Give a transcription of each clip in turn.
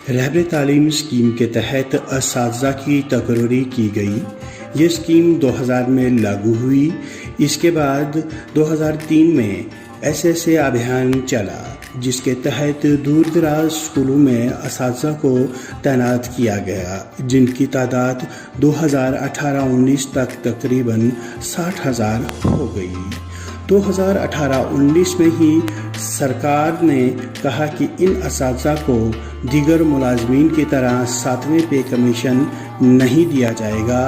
रहबर तालीम स्कीम के तहत असातिज़ा की तकर्री की गई। ये स्कीम 2000 में लागू हुई। इसके बाद 2003 में SSA अभियान चला, जिसके तहत दूर दराज स्कूलों में असातिज़ा को तैनात किया गया, जिनकी तादाद 2018-19 तक तकरीबन 60,000 हो गई। 2018-19 में ही सरकार ने कहा कि इन असातिज़ा को दीगर मुलाजमीन की तरह 7वें पे कमीशन नहीं दिया जाएगा।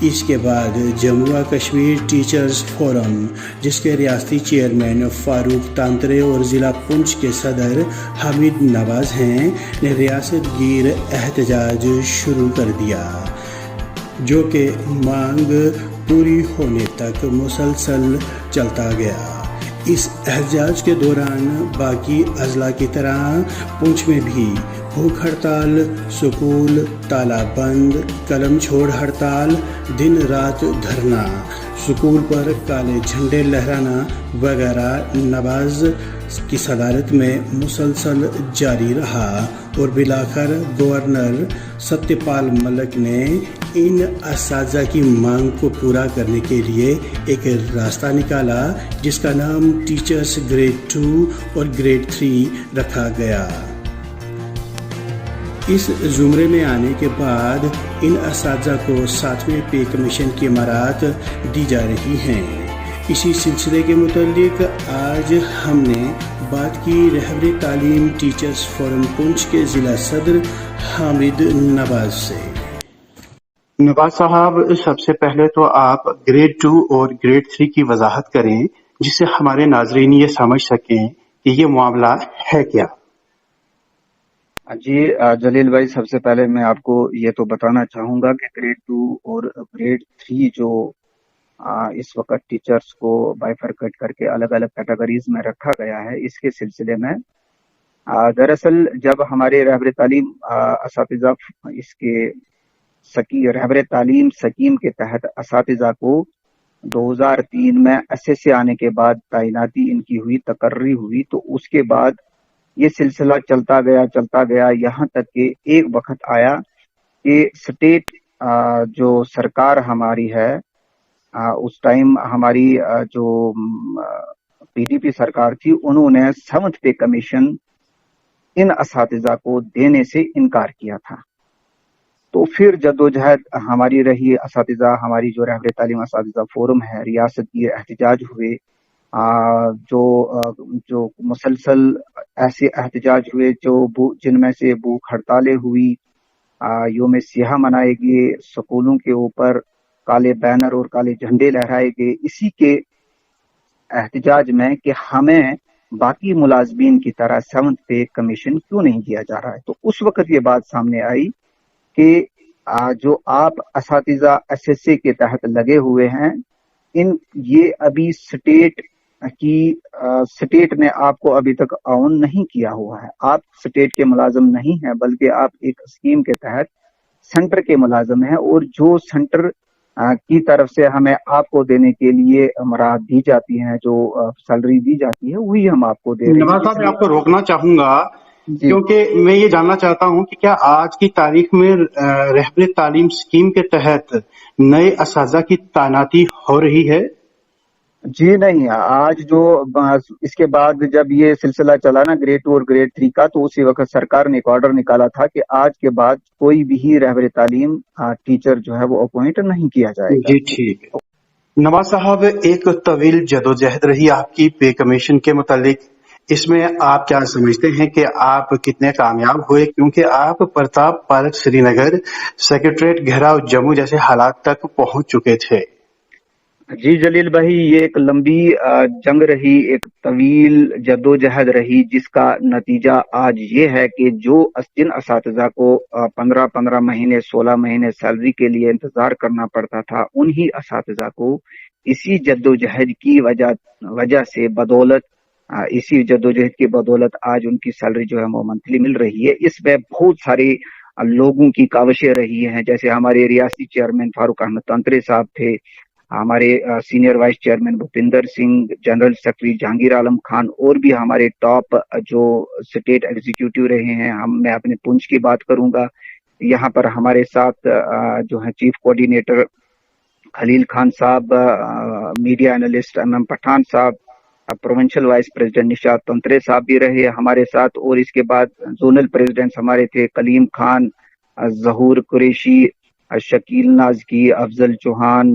इसके बाद जम्मू व कश्मीर टीचर्स फोरम, जिसके रियासती चेयरमैन फारूक तांतरे और ज़िला पुंछ के सदर हामिद नवाज़ हैं, ने रियासत गिर एहतजाज शुरू कर दिया, जो कि मांग पूरी होने तक मुसलसल चलता गया। इस एहतजाज के दौरान बाकी अजला की तरह पुंछ में भी भूख हड़ताल, स्कूल तालाबंद, कलम छोड़ हड़ताल, दिन रात धरना, स्कूल पर काले झंडे लहराना वगैरह नवाज की सदारत में मुसलसल जारी रहा और बिलाखिर गवर्नर सत्यपाल मलिक ने इन असातिज़ा की मांग को पूरा करने के लिए एक रास्ता निकाला, जिसका नाम टीचर्स ग्रेड 2 और ग्रेड 3 रखा गया। इस ज़ुमरे में आने के बाद इन असातिज़ा को 7वें पे कमीशन की इमारत दी जा रही हैं। इसी सिलसिले के मुतालिक आज हमने बात की रहबर तालीम टीचर्स फोरम पुंछ के ज़िला सदर हामिद नवाज से। नवाज साहब, सबसे पहले तो आप ग्रेड 2 और ग्रेड 3 की वजाहत करें, जिससे हमारे नाजरीन ये समझ सकें कि ये मामला है क्या। जी जलील भाई, सबसे पहले मैं आपको ये तो बताना चाहूँगा कि ग्रेड 2 और ग्रेड 3 जो इस वक्त टीचर्स को बाइफरकेट करके अलग अलग कैटेगरीज में रखा गया है, इसके सिलसिले में दरअसल जब हमारे रहबर तालीम असातिज़ा इसके रहबर तालीम स्कीम के तहत असातिज़ा को 2003 में SSA आने के बाद तैनाती इनकी हुई, तकर्री हुई, तो उसके बाद ये सिलसिला चलता गया यहाँ तक कि एक वक्त आया कि स्टेट जो सरकार हमारी है, उस टाइम हमारी जो PDP सरकार थी, उन्होंने 7th पे कमीशन इन असातिज़ा को देने से इनकार किया था। तो फिर जद्दोजहद हमारी रही, असातिज़ा हमारी जो रहबर तालीम असातिज़ा फोरम है, रियासत की एहतजाज हुए, जो मुसलसल ऐसे एहतजाज हुए जिनमें से भूख हड़तालें हुई, योम सियाह मनाए गए, स्कूलों के ऊपर काले बैनर और काले झंडे लहराए गए, इसी के एहतजाज में कि हमें बाकी मुलाजमीन की तरह 7th पे कमीशन क्यों नहीं दिया जा रहा है। तो उस वक्त ये बात सामने आई कि जो आप असातिज़ा SSA के तहत लगे हुए हैं, ये अभी स्टेट ने आपको अभी तक ऑन नहीं किया हुआ है। आप स्टेट के मुलाजिम नहीं हैं, बल्कि आप एक स्कीम के तहत सेंटर के मुलाजिम हैं, और जो सेंटर की तरफ से हमें आपको देने के लिए मराहत दी जाती है, जो सैलरी दी जाती है, वही हम आपको दे रहे हैं। नवाज साहब, मैं आपको रोकना चाहूंगा, क्योंकि मैं ये जानना चाहता हूं कि क्या आज की तारीख में रहबर तालीम स्कीम के तहत नए असातिज़ा की तैनाती हो रही है? जी नहीं, आज जो इसके बाद जब ये सिलसिला चला ना ग्रेड 2 और ग्रेड 3 का, तो उसी वक्त सरकार ने एक ऑर्डर निकाला था कि आज के बाद कोई भी रहबर तालीम टीचर जो है वो अपॉइंट नहीं किया जाएगा। जी ठीक है। नवाज साहब, एक तवील जदोजहद रही आपकी पे कमीशन के मुतालिक, इसमें आप क्या समझते हैं कि आप कितने कामयाब हुए, क्योंकि आप प्रताप पार्क श्रीनगर, सेक्रेटरीट घेराव जम्मू जैसे हालात तक पहुंच चुके थे। जी जलील भाई, ये एक लंबी जंग रही, एक तवील जद्दोजहद रही, जिसका नतीजा आज ये है कि जिन असातिज़ा को 15-15 महीने 16 महीने सैलरी के लिए इंतजार करना पड़ता था, उन्हीं असातिज़ा को इसी जद्दोजहद की वजह से इसी जद्दोजहद की बदौलत आज उनकी सैलरी जो है वो मंथली मिल रही है। इसमें बहुत सारे लोगों की काविशें रही हैं, जैसे हमारे रियासती चेयरमैन फारूक अहमद तांतरे साहब थे, हमारे senior vice chairman Bhupinder Singh, general secretary Jahangir Alam Khan और भी हमारे टॉप जो स्टेट एग्जीक्यूटिव रहे हैं, मैं अपने पुंछ की बात करूंगा। यहाँ पर हमारे साथ जो है चीफ कोऑर्डिनेटर खलील खान साहब, मीडिया एनालिस्ट MM पठान साहब, प्रोविंशियल वाइस प्रेसिडेंट निशात तंत्रे साहब भी रहे हमारे साथ, और इसके बाद जोनल प्रेसिडेंट्स हमारे थे कलीम खान, जहूर कुरैशी, शकील नाजकी, अफजल चौहान,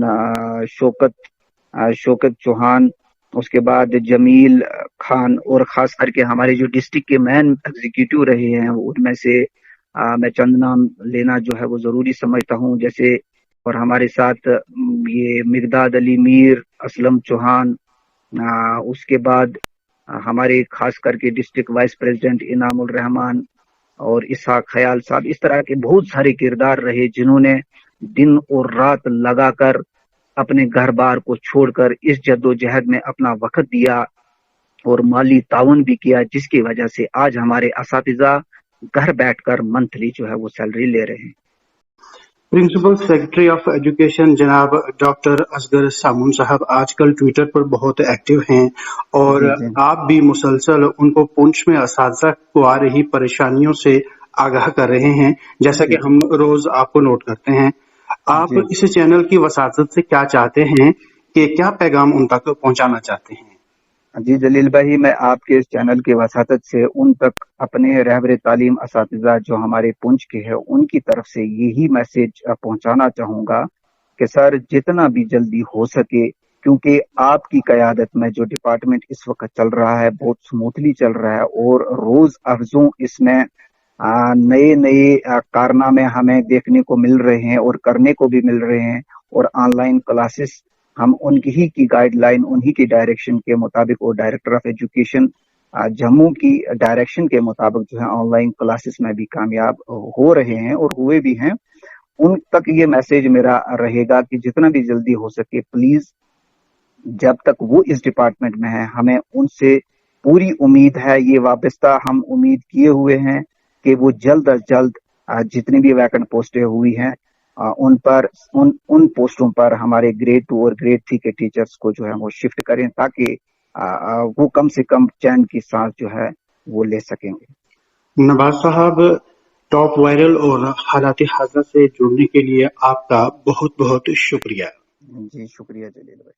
शौकत चौहान, उसके बाद जमील खान, और खास करके हमारे जो डिस्ट्रिक्ट के मेन एग्जीक्यूटिव रहे हैं उनमें से मैं चंद नाम लेना जो है वो जरूरी समझता हूँ, जैसे और हमारे साथ ये मिगदाद अली मीर, असलम चौहान, उसके बाद हमारे खास करके district vice president Inamul Rahman और इसहाक खयाल साहब, इस तरह के बहुत सारे किरदार रहे जिन्होंने दिन और रात लगाकर अपने घर बार को छोड़कर इस जद्दोजहद में अपना वक्त दिया और माली ताउन भी किया, जिसकी वजह से आज हमारे असातिज़ा घर बैठकर मंथली जो है वो सैलरी ले रहे हैं। प्रिंसिपल सेक्रेटरी ऑफ एजुकेशन जनाब डॉक्टर असगर सामून साहब आजकल ट्विटर पर बहुत एक्टिव हैं और जी। आप भी मुसलसल उनको पुंछ में असातिज़ा को आ रही परेशानियों से आगाह कर रहे हैं, जैसा कि हम रोज आपको नोट करते हैं। आप जी। इस चैनल की वसातत से क्या चाहते हैं कि क्या पैगाम उन तक पहुंचाना चाहते हैं? जी जलील भाई, मैं आपके इस चैनल की वसातत से उन तक अपने रहबर तालीम असातिज़ा जो हमारे पुंछ के हैं उनकी तरफ से यही मैसेज पहुंचाना चाहूँगा कि सर जितना भी जल्दी हो सके, क्योंकि आपकी क़यादत में जो डिपार्टमेंट इस वक्त चल रहा है बहुत स्मूथली चल रहा है और रोज़ अफ़ज़ों इसमें नए नए कारनामे हमें देखने को मिल रहे हैं और करने को भी मिल रहे हैं, और ऑनलाइन क्लासेस हम उनकी ही की गाइडलाइन, उन्हीं की डायरेक्शन के मुताबिक और डायरेक्टर ऑफ एजुकेशन जम्मू की डायरेक्शन के मुताबिक जो है ऑनलाइन क्लासेस में भी कामयाब हो रहे हैं और हुए भी हैं। उन तक ये मैसेज मेरा रहेगा कि जितना भी जल्दी हो सके प्लीज, जब तक वो इस डिपार्टमेंट में है हमें उनसे पूरी उम्मीद है, ये वाबस्ता हम उम्मीद किए हुए हैं कि वो जल्द अज जल्द जितनी भी वैकेंट पोस्टें हुई हैं उन पोस्टों पर हमारे ग्रेड 2 और ग्रेड 3 के टीचर्स को जो है वो शिफ्ट करें, ताकि वो कम से कम चैन की सांस जो है वो ले सकेंगे। नवाज साहब, टॉप वायरल और हालात हाज़िर से जुड़ने के लिए आपका बहुत बहुत शुक्रिया। जी शुक्रिया जलील भाई।